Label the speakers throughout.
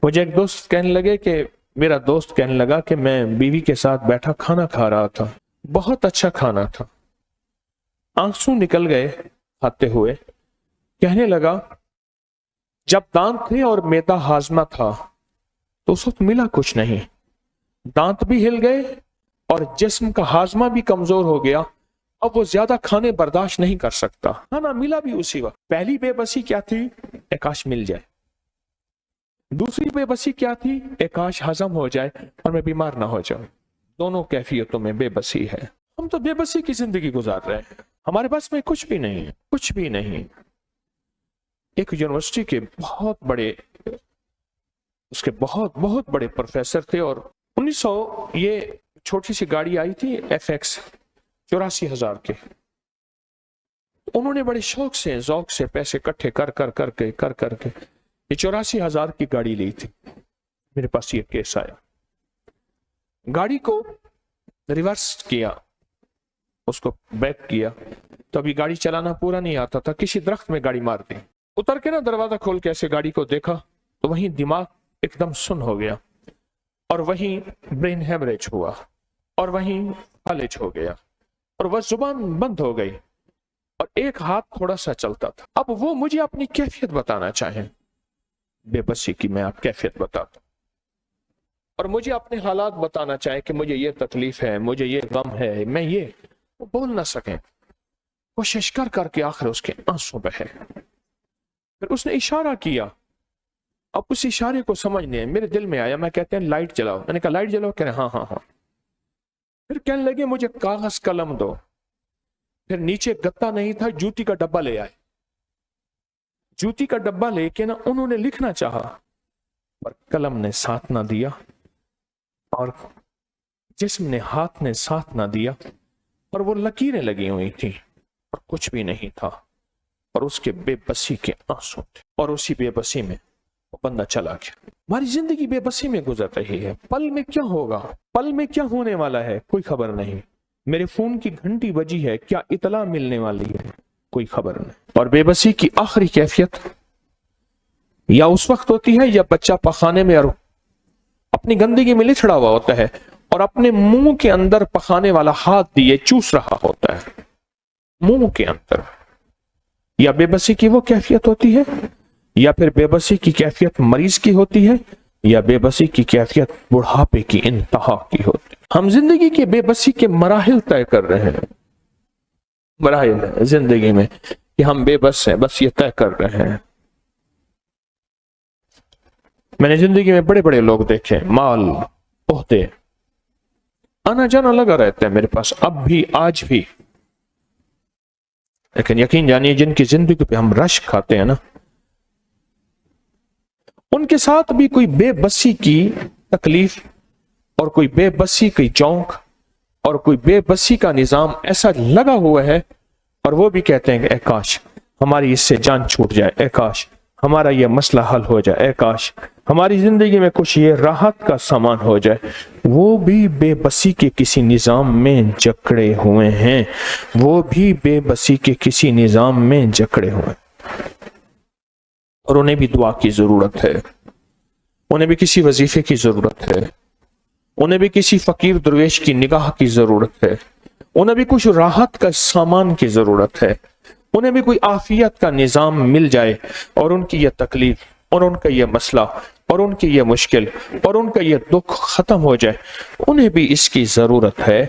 Speaker 1: مجھے ایک دوست کہنے لگے کہ میرا دوست کہنے لگا کہ میں بیوی کے ساتھ بیٹھا کھانا کھا رہا تھا، بہت اچھا کھانا تھا، آنسو نکل گئے کھاتے ہوئے، کہنے لگا جب دانت تھے اور میدا ہاضمہ تھا تو اس وقت ملا کچھ نہیں، دانت بھی ہل گئے اور جسم کا ہاضمہ بھی کمزور ہو گیا، اب وہ زیادہ کھانے برداشت نہیں کر سکتا، کھانا ملا بھی اسی وقت۔ پہلی بے بسی کیا تھی؟ کاش مل جائے۔ دوسری بے بسی کیا تھی؟ کاش ہضم ہو جائے اور میں بیمار نہ ہو جاؤں۔ دونوں کیفیتوں میں بے بسی ہے۔ ہم تو بے بسی کی زندگی گزار رہے ہیں، ہمارے پاس میں کچھ بھی نہیں ہے، کچھ بھی نہیں۔ ایک یونیورسٹی کے بہت بڑے، اس کے بہت بڑے پروفیسر تھے، اور 1900 یہ چھوٹی سی گاڑی آئی تھی FX 84,000 کے، انہوں نے بڑے شوق سے ذوق سے پیسے اکٹھے کر کے یہ 84,000 کی گاڑی لی تھی۔ میرے پاس یہ کیس آیا، گاڑی کو ریورس کیا، اس کو بیک کیا تو ابھی گاڑی چلانا پورا نہیں آتا تھا، کسی درخت میں گاڑی مار دی، اتر کے نا دروازہ کھول کے ایسے گاڑی کو دیکھا تو وہیں دماغ ایک دم سن ہو گیا، اور وہیں برین ہیمریج ہوا، اور وہیں فالج ہو گیا، اور وہ زبان بند ہو گئی، اور ایک ہاتھ تھوڑا سا چلتا تھا۔ اب وہ مجھے اپنی کیفیت بتانا چاہیں، بے بسی کی میں آپ کیفیت بتاتا ہوں، اور مجھے اپنے حالات بتانا چاہیں کہ مجھے یہ تکلیف ہے، مجھے یہ غم ہے، میں یہ، وہ بول نہ سکیں، کوشش کر کے آخر اس کے آنسو بہے۔ پھر اس نے اشارہ کیا، اب اس اشارے کو سمجھنے میرے دل میں آیا، میں کہتے ہیں لائٹ جلاؤ، میں نے کہا لائٹ جلاؤ، کہہ رہے ہاں۔ پھر کہنے لگے مجھے کاغذ قلم دو، پھر نیچے گتا نہیں تھا، جوتی کا ڈبہ لے آئے، جوتی کا ڈبہ لے کے نا انہوں نے لکھنا چاہا پر قلم نے ساتھ نہ دیا، اور جسم نے، ہاتھ نے ساتھ نہ دیا، اور وہ لکیریں لگی ہوئی تھی اور کچھ بھی نہیں تھا، اور اس کے بے بسی کے آنسو تھے، اور اسی بے بسی میں وہ بندہ چلا گیا۔ ہماری زندگی بے بسی میں گزر رہی ہے، پل میں کیا ہوگا، پل میں کیا ہونے والا ہے، کوئی خبر نہیں۔ میرے فون کی گھنٹی بجی ہے، کیا اطلاع ملنے والی ہے، کوئی خبر نہیں۔ اور بے بسی کی آخری کیفیت یا اس وقت ہوتی ہے یا بچہ پخانے میں اور اپنی گندگی میں لتھڑا ہوا ہوتا ہے اور اپنے منہ کے اندر پخانے والا ہاتھ دیے چوس رہا ہوتا ہے منہ کے اندر، یا بے بسی کی وہ کیفیت ہوتی ہے، یا پھر بے بسی کی کیفیت مریض کی ہوتی ہے، یا بے بسی کی کیفیت بڑھاپے کی انتہا کی ہوتی ہے۔ ہم زندگی کے بے بسی کے مراحل طے کر رہے ہیں، مراحل ہیں زندگی میں کہ ہم بے بس ہیں، بس یہ طے کر رہے ہیں۔ میں نے زندگی میں بڑے بڑے لوگ دیکھے، مال، عہدے، آنا جانا لگا رہتا ہے میرے پاس اب بھی، آج بھی، لیکن یقین جانیے جن کی زندگی پہ ہم رشک کھاتے ہیں نا، ان کے ساتھ بھی کوئی بے بسی کی تکلیف اور کوئی بے بسی کی چونک اور کوئی بے بسی کا نظام ایسا لگا ہوا ہے، اور وہ بھی کہتے ہیں کہ اے کاش ہماری اس سے جان چھوٹ جائے، اے کاش ہمارا یہ مسئلہ حل ہو جائے، اے کاش ہماری زندگی میں کچھ یہ راحت کا سامان ہو جائے۔ وہ بھی بے بسی کے کسی نظام میں جکڑے ہوئے ہیں، وہ بھی بے بسی کے کسی نظام میں جکڑے ہوئے ہیں، اور انہیں بھی دعا کی ضرورت ہے، انہیں بھی کسی وظیفے کی ضرورت ہے، انہیں بھی کسی فقیر درویش کی نگاہ کی ضرورت ہے، انہیں بھی کچھ راحت کا سامان کی ضرورت ہے، انہیں بھی کوئی عافیت کا نظام مل جائے، اور ان کی یہ تکلیف اور ان کا یہ مسئلہ اور ان کی یہ مشکل اور ان کا یہ دکھ ختم ہو جائے، انہیں بھی اس کی ضرورت ہے،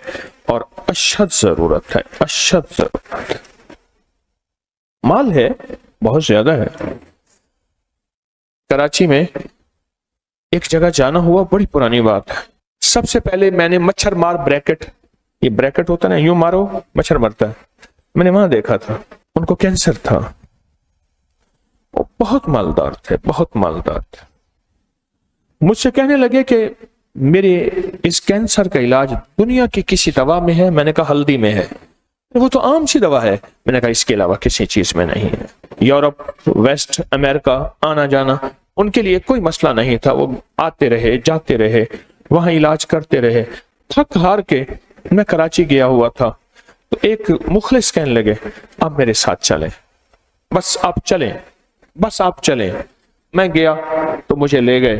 Speaker 1: اور اشد ضرورت ہے، اشد ضرورت ہے۔ مال ہے، بہت زیادہ ہے۔ کراچی میں ایک جگہ جانا ہوا، بڑی پرانی بات ہے۔ سب سے پہلے میں نے مچھر مار بریکٹ، یہ بریکٹ ہوتا ہے نا، یوں مارو مچھر مرتا ہے، میں نے وہاں دیکھا تھا، ان کو کینسر تھا، وہ بہت مالدار تھے، بہت مالدار تھے۔ مجھ سے کہنے لگے کہ میرے اس کینسر کا علاج دنیا کی کسی دوا میں ہے؟ میں نے کہا ہلدی میں ہے۔ وہ تو عام سی دوا ہے، میں نے کہا اس کے علاوہ کسی چیز میں نہیں ہے۔ یورپ، ویسٹ امریکہ آنا جانا ان کے لیے کوئی مسئلہ نہیں تھا، وہ آتے رہے جاتے رہے، وہاں علاج کرتے رہے۔ تھک ہار کے میں کراچی گیا ہوا تھا، تو ایک مخلص کہنے لگے آپ میرے ساتھ چلیں، بس آپ چلیں، بس آپ چلیں۔ میں گیا تو مجھے لے گئے